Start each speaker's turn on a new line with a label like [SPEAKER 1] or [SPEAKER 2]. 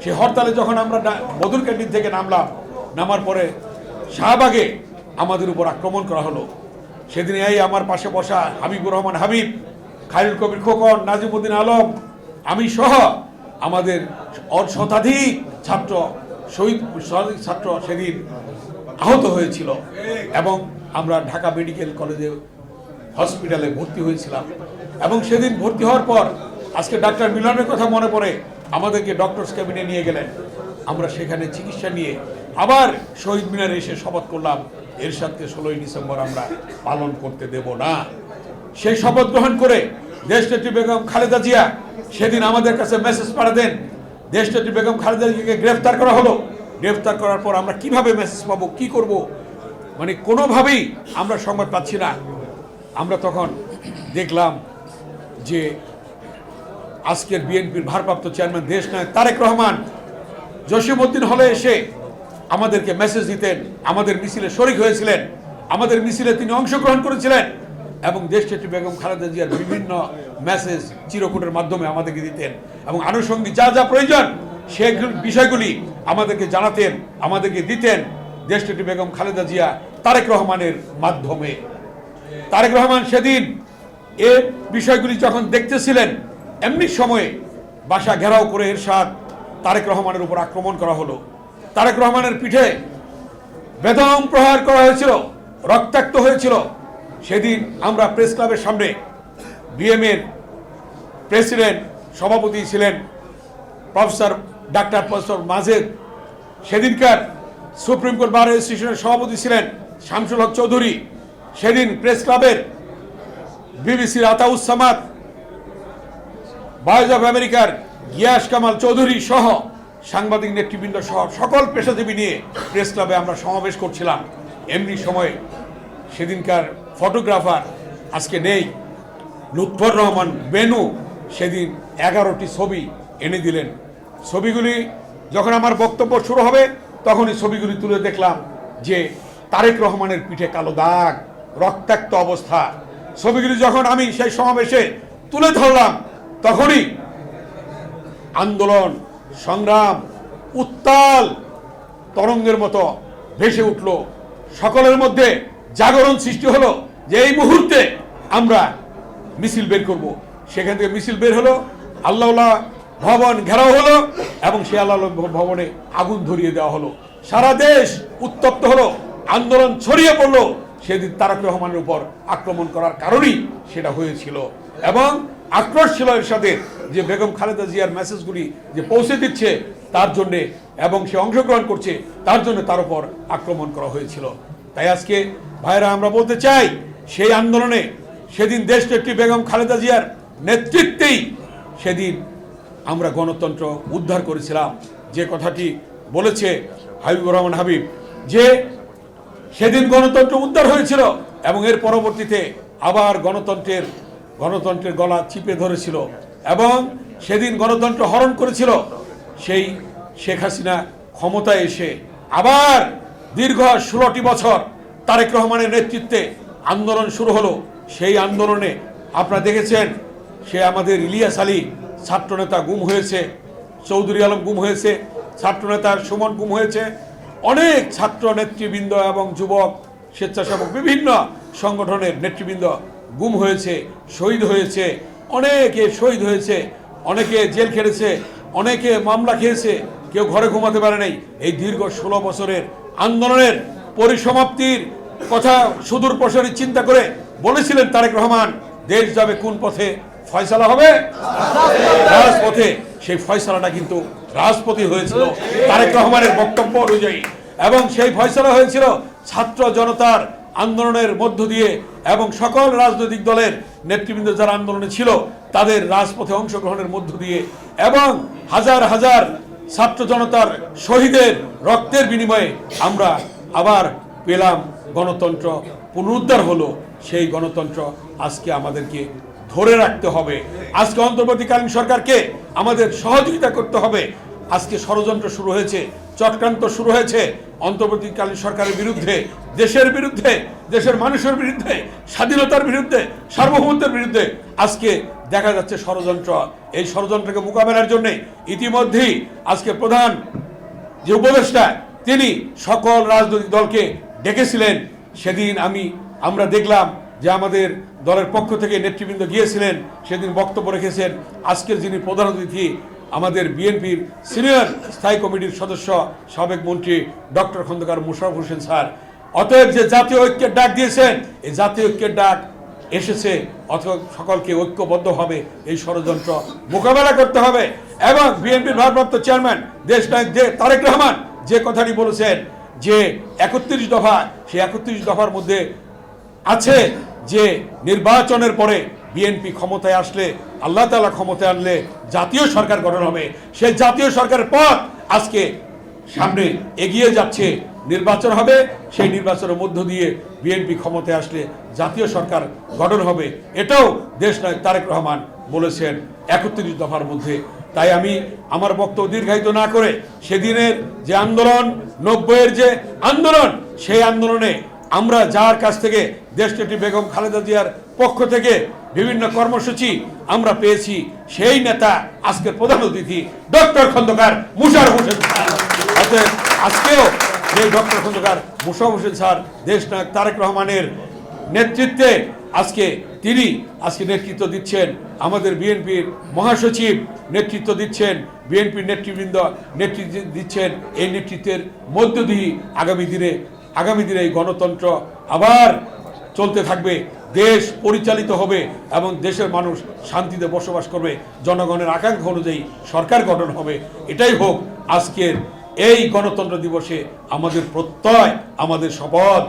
[SPEAKER 1] সেই হরতালে যখন আমরা বদর ক্যান্টিন থেকে নামার পরে শাহবাগে আমাদের উপর আক্রমণ করা হলো। সেদিন এই আমার পাশে বসা হাবিবুর রহমান হাবিব, খায়রুল কবির খোকন, নাজিমউদ্দিন আলম, আমি সহ আমাদের শতাধিক ছাত্র সেদিন আহত হয়েছিল এবং আমরা ঢাকা মেডিকেল কলেজে হসপিটালে ভর্তি হয়েছিলাম। এবং সেদিন ভর্তি হওয়ার পর আজকে ডাক্তার মিলনের কথা মনে পড়ে, আমাদেরকে ডক্টরস ক্যাবিনে নিয়ে গেলেন। আমরা সেখানে চিকিৎসা নিয়ে আবার শহীদ মিনারে এসে শপথ করলাম এরশাদকে 16ই ডিসেম্বর আমরা পালন করতে দেব না। সেই শপথ গ্রহণ করে দেশনেত্রী বেগম খালেদা জিয়া সেদিন আমাদের কাছে মেসেজ পাঠাতেন। দেশনেত্রী বেগম খালেদা জিয়াকে গ্রেফতার করা হলো। গ্রেফতার করার পর আমরা কিভাবে মেসেজ পাবো, কি করব, মানে কোনোভাবেই আমরা সংবাদ পাচ্ছি না। আমরা তখন দেখলাম যে আজকের বিএনপির ভারপ্রাপ্ত চেয়ারম্যান দেশনায়ক তারেক রহমান জসিমউদ্দিন হলে এসে আমাদেরকে মেসেজ দিতেন, আমাদের মিছিলে শরিক হয়েছিলেন, আমাদের মিছিলে তিনি অংশগ্রহণ করেছিলেন এবং দেশনেত্রী বেগম খালেদা জিয়ার বিভিন্ন মেসেজ চিরকুটের মাধ্যমে আমাদেরকে দিতেন এবং আনুষঙ্গিক যা যা প্রয়োজন সেই বিষয়গুলি আমাদেরকে জানাতেন, আমাদেরকে দিতেন দেশনেত্রী বেগম খালেদা জিয়া তারেক রহমানের মাধ্যমে। তারেক রহমান সেদিন এ বিষয়গুলি যখন দেখতেছিলেন, এমনি সময়ে বাসা ঘেরাও করে এরশাদ তারেক রহমানের উপর আক্রমণ করা হলো। তারেক রহমানের পিঠে বেদম প্রহার করা হয়েছিল, রক্তাক্ত হয়েছিল। সেদিন আমরা প্রেস ক্লাবের সামনে, বিএমএর প্রেসিডেন্ট সভাপতি ছিলেন ডাক্তার প্রফেসর মাজেদ, সেদিনকার সুপ্রিম কোর্ট বার অ্যাসোসিয়েশনের সভাপতি ছিলেন শামসুল হক চৌধুরী, সেদিন প্রেস ক্লাবের বিবিসির আতাউসামাদ, ভয়েস অফ আমেরিকার গিয়াস কামাল চৌধুরী সহ সাংবাদিক নেতৃবৃন্দ সহ সকল পেশাজীবী নিয়ে প্রেস ক্লাবে আমরা সমাবেশ করছিলাম। এমনি সময় সেদিনকার ফটোগ্রাফার আজকে নেই, লুৎফর রহমান বেনু সেদিন 11টি ছবি এনে দিলেন। ছবিগুলি যখন আমার বক্তব্য শুরু হবে তখনই ছবিগুলি তুলে দেখলাম যে তারেক রহমানের পিঠে কালো দাগ, রক্তাক্ত অবস্থা। ছবিগুলি যখন আমি সেই সমাবেশে তুলে ধরলাম তখনই আন্দোলন সংগ্রাম উত্তাল তরঙ্গের মতো ভেসে উঠল। সকলের মধ্যে জাগরণ সৃষ্টি হলো যে এই মুহূর্তে আমরা মিছিল বের করব। সেখান থেকে মিছিল বের হলো, আল্লাহ ভবন ঘেরাও হলো এবং সে আল্লাহ ভবনে আগুন ধরিয়ে দেওয়া হলো। সারা দেশ উত্তপ্ত হলো, আন্দোলন ছড়িয়ে পড়লো। সেদিন তারেক রহমানের উপর আক্রমণ করার কারণেই সেটা হয়েছিল এবং আক্রোশ ছিল এর সাথে যে বেগম খালেদা জিয়ার মেসেজগুলি যে পৌঁছে দিচ্ছে তার জন্যে এবং সে অংশগ্রহণ করছে তার জন্য তার উপর আক্রমণ করা হয়েছিল। তাই আজকে ভাইরা আমরা বলতে চাই, সেই আন্দোলনে সেদিন দেশনেত্রী বেগম খালেদা জিয়ার নেতৃত্বেই সেদিন আমরা গণতন্ত্র উদ্ধার করেছিলাম। যে কথাটি বলেছে হাবিবুর রহমান হাবিব, যে সেদিন গণতন্ত্র উদ্ধার হয়েছিল এবং এর পরবর্তীতে আবার গণতন্ত্রের গলা চিপে ধরেছিল এবং সেদিন গণতন্ত্র হরণ করেছিল। সেই শেখ হাসিনা ক্ষমতায় এসে আবার দীর্ঘ 16টি বছর তারেক রহমানের নেতৃত্বে আন্দোলন শুরু হলো। সেই আন্দোলনে আপনারা দেখেছেন সে আমাদের ইলিয়াস আলী ছাত্রনেতা গুম হয়েছে, চৌধুরী আলম গুম হয়েছে, ছাত্রনেতা সুমন গুম হয়েছে, অনেক ছাত্র নেতৃবৃন্দ এবং যুবক স্বেচ্ছাসেবক বিভিন্ন সংগঠনের নেতৃবৃন্দ গুম হয়েছে, শহীদ হয়েছে, অনেকে শহীদ হয়েছে, অনেকে জেল খেটেছে, অনেকে মামলা খেয়েছে, কেউ ঘরে ঘুমাতে পারে নাই। এই দীর্ঘ 16 বছরের আন্দোলনের পরিসমাপ্তির কথা সুদূর প্রসারী চিন্তা করে বলেছিলেন তারেক রহমান, দেশ যাবে কোন পথে, ফয়সালা হবে রাজপথে। সেই ফয়সালাটা কিন্তু রাজপথে হয়েছিল তারেক রহমানের বক্তব্য অনুযায়ী এবং সেই ফয়সালা হয়েছিল ছাত্র জনতার আন্দোলনের মধ্য দিয়ে এবং সকল রাজনৈতিক দলের নেতৃবৃন্দ যারা আন্দোলনে ছিল তাদের রাজপথে অংশগ্রহণের মধ্য দিয়ে এবং হাজার হাজার ছাত্র জনতার শহীদের রক্তের বিনিময়ে আমরা আবার পেলাম গণতন্ত্র, পুনরুদ্ধার হলো। সেই গণতন্ত্র আজকে আমাদেরকে ধরে রাখতে হবে। আজকে অন্তর্বর্তীকালীন সরকারকে আমাদের সহযোগিতা করতে হবে। আজকে ষড়যন্ত্র শুরু হয়েছে, চক্রান্ত শুরু হয়েছে অন্তর্বর্তীকালীন সরকারের বিরুদ্ধে, দেশের বিরুদ্ধে, দেশের মানুষের বিরুদ্ধে, স্বাধীনতার বিরুদ্ধে, সার্বভৌমত্বের বিরুদ্ধে। আজকে দেখা যাচ্ছে ষড়যন্ত্র। এই ষড়যন্ত্রকে মোকাবেলার জন্য ইতিমধ্যেই আজকে প্রধান যে উপদেষ্টা তিনি সকল রাজনৈতিক দলকে ডেকেছিলেন। সেদিন আমরা দেখলাম যে আমাদের দলের পক্ষ থেকে নেতৃবৃন্দ গিয়েছিলেন, সেদিন বক্তব্য রেখেছেন আজকের যিনি প্রধান অতিথি আমাদের বিএনপির সিনিয়র স্থায়ী কমিটির সদস্য সাবেক মন্ত্রী ডক্টর খন্দকার মোশাররফ হোসেন স্যার। অতএব যে জাতীয় ঐক্যের ডাক দিয়েছেন, এই জাতীয় ঐক্যের ডাক এসেছে, অথবা সকলকে ঐক্যবদ্ধভাবে এই ষড়যন্ত্র মোকাবেলা করতে হবে। এবং বিএনপির ভারপ্রাপ্ত চেয়ারম্যান দেশনায়ক তারেক রহমান যে কথাটি বলেছেন যে ৩১ দফা, সেই ৩১ দফার মধ্যে আছে যে নির্বাচনের পরে বিএনপি ক্ষমতায় আসলে, আল্লাহ তাআলা ক্ষমতায় আনলে জাতীয় সরকার গঠন হবে। সেই জাতীয় সরকারের পথ আজকে সামনে এগিয়ে যাচ্ছে, নির্বাচন হবে, সেই নির্বাচনের মধ্য দিয়ে বিএনপি ক্ষমতায় আসলে জাতীয় সরকার গঠন হবে। এটাও দেশনায়ক তারেক রহমান বলেছেন ৩১ দফার মধ্যে। তাই আমি আমার বক্তব্য দীর্ঘায়িত না করে সেদিনের যে আন্দোলন, ৯০-এর যে আন্দোলন, সেই আন্দোলনে আমরা যার কাছ থেকে দেশনেত্রী বেগম খালেদা জিয়ার পক্ষ থেকে বিভিন্ন কর্মসূচি আমরা পেয়েছি, সেই নেতা আজকের প্রধান অতিথি ডক্টর খন্দকার মোশাররফ হোসেন স্যার। অতএব আজকেও সেই ডক্টর খন্দকার মোশাররফ হোসেন স্যার দেশনায়ক তারেক রহমানের নেতৃত্বে তিনি নেতৃত্ব দিচ্ছেন। আমাদের বিএনপির মহাসচিব নেতৃত্ব দিচ্ছেন, বিএনপির নেতৃবৃন্দ নেতৃত্ব দিচ্ছেন। এই নেতৃত্বের মধ্য দিয়ে আগামী দিনে এই গণতন্ত্র আবার চলতে থাকবে, দেশ পরিচালিত হবে এবং দেশের মানুষ শান্তিতে বসবাস করবে, জনগণের আকাঙ্ক্ষা অনুযায়ী সরকার গঠন হবে। এটাই হোক আজকের এই গণতন্ত্র দিবসে আমাদের প্রত্যয়, আমাদের শপথ।